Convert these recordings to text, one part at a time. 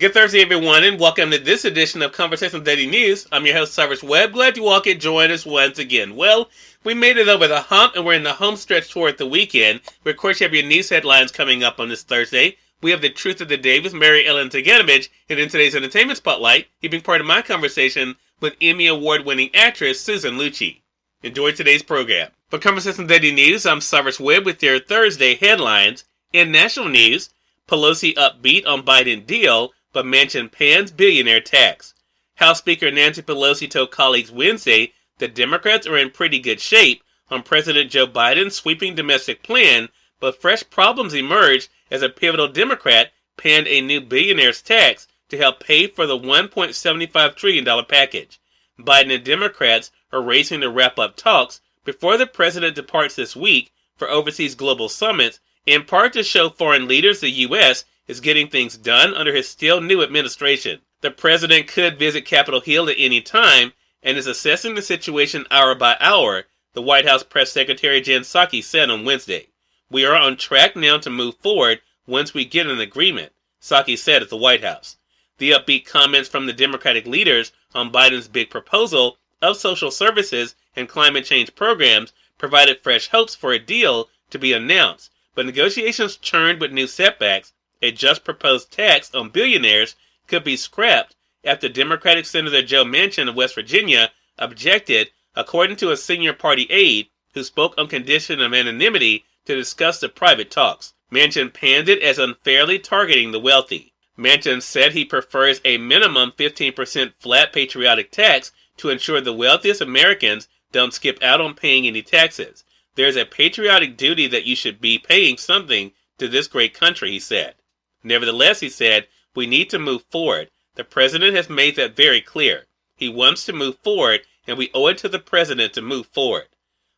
Good Thursday, everyone, and welcome to this edition of Conversation Daily News. I'm your host, Cyrus Webb. Glad you all could join us once again. Well, we made it over the hump, and we're in the home stretch toward the weekend. We, of course, have your news headlines coming up on this Thursday. We have the truth of the day with Mary Ellen CIganovich, and in today's entertainment spotlight, you've been part of my conversation with Emmy award-winning actress Susan Lucci. Enjoy today's program. For Conversation Daily News, I'm Cyrus Webb with your Thursday headlines. In national news, Pelosi upbeat on Biden deal, but mentioned Penn's billionaire tax. House Speaker Nancy Pelosi told colleagues Wednesday that Democrats are in pretty good shape on President Joe Biden's sweeping domestic plan, but fresh problems emerged as a pivotal Democrat penned a new billionaire's tax to help pay for the $1.75 trillion package. Biden and Democrats are racing to wrap up talks before the president departs this week for overseas global summits, in part to show foreign leaders the U.S. is getting things done under his still new administration. The president could visit Capitol Hill at any time and is assessing the situation hour by hour, the White House Press Secretary Jen Psaki said on Wednesday. We are on track now to move forward once we get an agreement, Psaki said at the White House. The upbeat comments from the Democratic leaders on Biden's big proposal of social services and climate change programs provided fresh hopes for a deal to be announced, but negotiations churned with new setbacks. A just proposed tax on billionaires could be scrapped after Democratic Senator Joe Manchin of West Virginia objected, according to a senior party aide who spoke on condition of anonymity to discuss the private talks. Manchin panned it as unfairly targeting the wealthy. Manchin said he prefers a minimum 15% flat patriotic tax to ensure the wealthiest Americans don't skip out on paying any taxes. There's a patriotic duty that you should be paying something to this great country, he said. Nevertheless, he said, we need to move forward. The president has made that very clear. He wants to move forward, and we owe it to the president to move forward.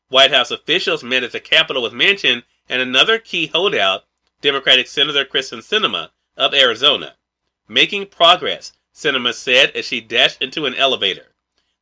White House officials met at the Capitol with Manchin and another key holdout, Democratic Senator Kristen Sinema of Arizona. Making progress, Sinema said as she dashed into an elevator.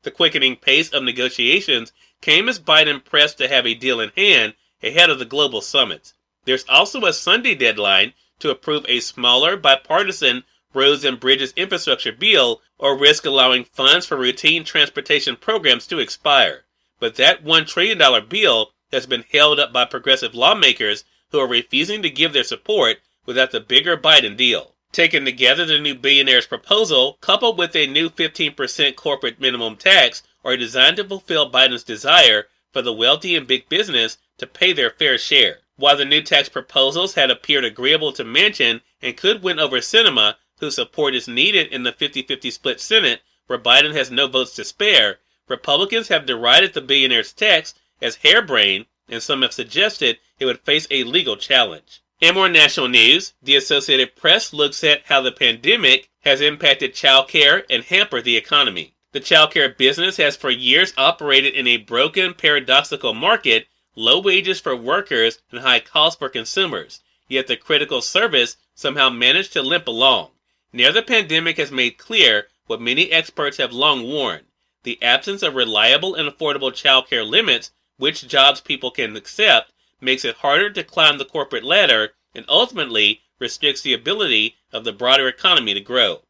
The quickening pace of negotiations came as Biden pressed to have a deal in hand ahead of the global summits. There's also a Sunday deadline to approve a smaller bipartisan roads and bridges infrastructure bill or risk allowing funds for routine transportation programs to expire. But that $1 trillion bill has been held up by progressive lawmakers who are refusing to give their support without the bigger Biden deal. Taken together, the new billionaire's proposal, coupled with a new 15% corporate minimum tax, are designed to fulfill Biden's desire for the wealthy and big business to pay their fair share. While the new tax proposals had appeared agreeable to Manchin and could win over Sinema, whose support is needed in the 50-50 split Senate, where Biden has no votes to spare, Republicans have derided the billionaire's tax as harebrained, and some have suggested it would face a legal challenge. In more national news, the Associated Press looks at how the pandemic has impacted childcare and hampered the economy. The childcare business has for years operated in a broken, paradoxical market, low wages for workers and high costs for consumers, yet the critical service somehow managed to limp along. Now the pandemic has made clear what many experts have long warned. The absence of reliable and affordable childcare limits which jobs people can accept makes it harder to climb the corporate ladder and ultimately restricts the ability of the broader economy to grow.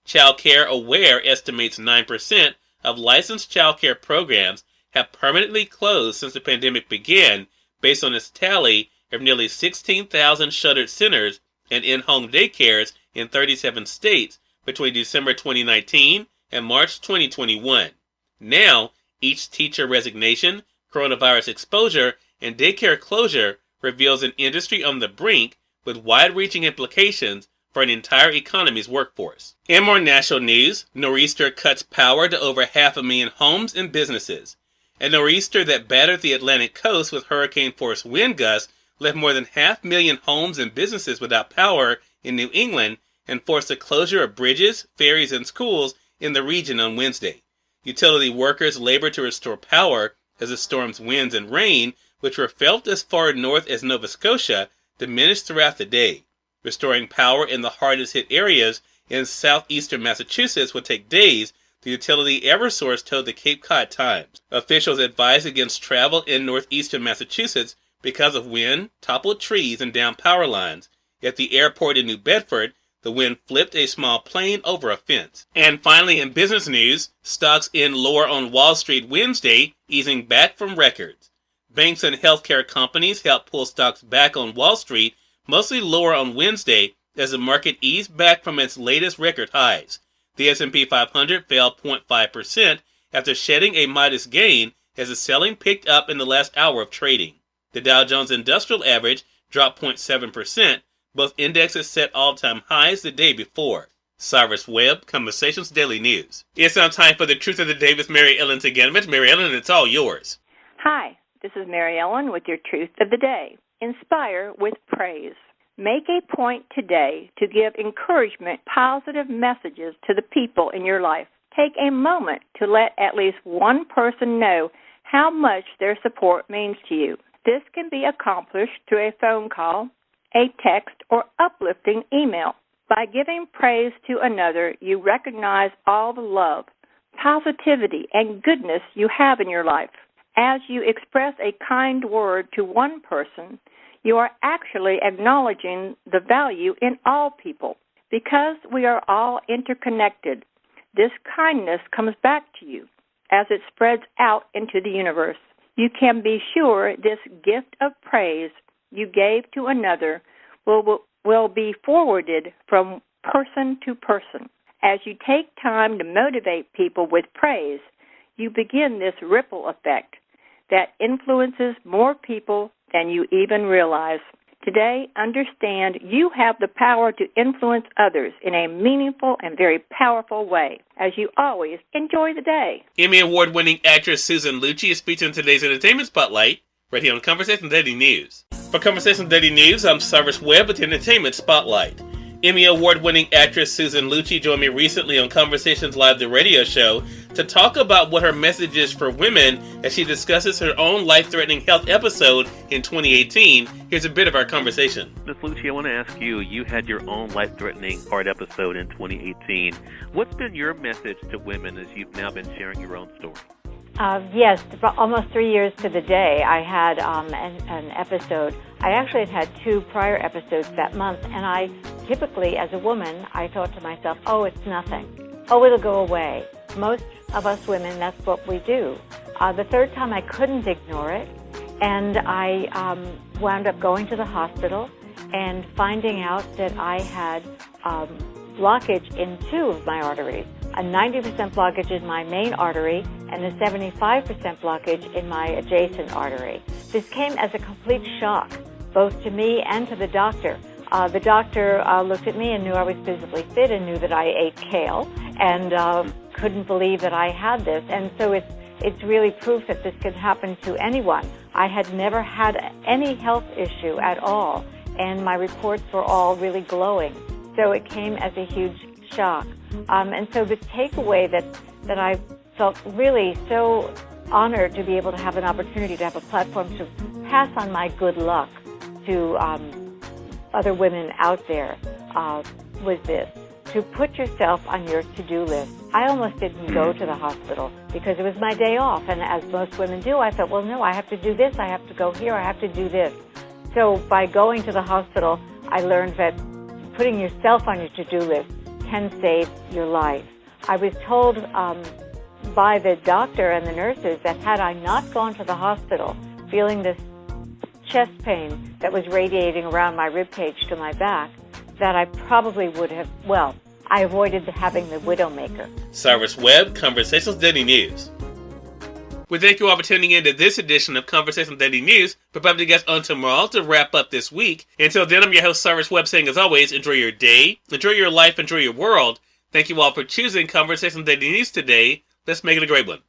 Childcare Aware estimates 9% of licensed childcare programs have permanently closed since the pandemic began, based on its tally of nearly 16,000 shuttered centers and in-home daycares in 37 states between December 2019 and March 2021. Now, each teacher resignation, coronavirus exposure, and daycare closure reveals an industry on the brink with wide-reaching implications for an entire economy's workforce. In more national news, nor'easter cuts power to over 500,000 homes and businesses. A nor'easter that battered the Atlantic coast with hurricane-force wind gusts left more than 500,000 homes and businesses without power in New England and forced the closure of bridges, ferries, and schools in the region on Wednesday. Utility workers labored to restore power as the storm's winds and rain, which were felt as far north as Nova Scotia, diminished throughout the day. Restoring power in the hardest hit areas in southeastern Massachusetts would take days, the utility Eversource told the Cape Cod Times. Officials advised against travel in northeastern Massachusetts because of wind, toppled trees, and downed power lines. At the airport in New Bedford, The wind flipped a small plane over a fence. And finally, in business news, stocks end lower on Wall Street Wednesday, easing back from records. Banks and healthcare companies helped pull stocks back on Wall Street, mostly lower on Wednesday as the market eased back from its latest record highs. The S&P 500 fell 0.5% after shedding a modest gain as the selling picked up in the last hour of trading. The Dow Jones Industrial Average dropped 0.7%. Both indexes set all-time highs the day before. Cyrus Webb, Conversations Daily News. It's now time for the Truth of the Day with Mary Ellen CIganovich. Mary Ellen, it's all yours. Hi, this is Mary Ellen with your Truth of the Day. Inspire with praise. Make a point today to give encouragement, positive messages to the people in your life. Take a moment to let at least one person know how much their support means to you. This can be accomplished through a phone call, a text, or uplifting email. By giving praise to another, you recognize all the love, positivity, and goodness you have in your life. As you express a kind word to one person, you are actually acknowledging the value in all people. Because we are all interconnected, this kindness comes back to you as it spreads out into the universe. You can be sure this gift of praise you gave to another will be forwarded from person to person. As you take time to motivate people with praise, you begin this ripple effect that influences more people than you even realize. Today, understand you have the power to influence others in a meaningful and very powerful way. As you always, enjoy the day. Emmy Award-winning actress Susan Lucci is featured in today's Entertainment Spotlight, right here on Conversation Daily News. For Conversation Daily News, I'm Cyrus Webb with the Entertainment Spotlight. Emmy Award-winning actress Susan Lucci joined me recently on Conversations Live, the radio show, to talk about what her message is for women as she discusses her own life-threatening health episode in 2018. Here's a bit of our conversation. Ms. Lucci, I want to ask you, you had your own life-threatening heart episode in 2018. What's been your message to women as you've now been sharing your own story? Yes, almost 3 years to the day, I had an episode. I actually had 2 prior episodes that month, and I typically, as a woman, I thought to myself, oh, it's nothing. Oh, it'll go away. Most of us women, that's what we do. The third time, I couldn't ignore it, and I wound up going to the hospital and finding out that I had blockage in 2 of my arteries. A 90% blockage in my main artery and a 75% blockage in my adjacent artery. This came as a complete shock, both to me and to the doctor. The doctor looked at me and knew I was physically fit and knew that I ate kale and couldn't believe that I had this. And so it's really proof that this could happen to anyone. I had never had any health issue at all, and my reports were all really glowing. So it came as a huge shock. And so the takeaway that I felt really so honored to be able to have an opportunity to have a platform to pass on my good luck to other women out there was this: to put yourself on your to-do list. I almost didn't go to the hospital because it was my day off, and as most women do, I thought, well, no, I have to do this, I have to go here, I have to do this. So by going to the hospital, I learned that putting yourself on your to-do list can save your life. I was told by the doctor and the nurses that had I not gone to the hospital feeling this chest pain that was radiating around my ribcage to my back, that I probably would have, I avoided having the widowmaker. Cyrus Webb, Conversations Daily News. We thank you all for tuning in to this edition of Conversations Daily News. We'll probably get on tomorrow to wrap up this week. Until then, I'm your host, Cyrus Webb, saying as always, enjoy your day, enjoy your life, enjoy your world. Thank you all for choosing Conversations Daily News today. Let's make it a great one.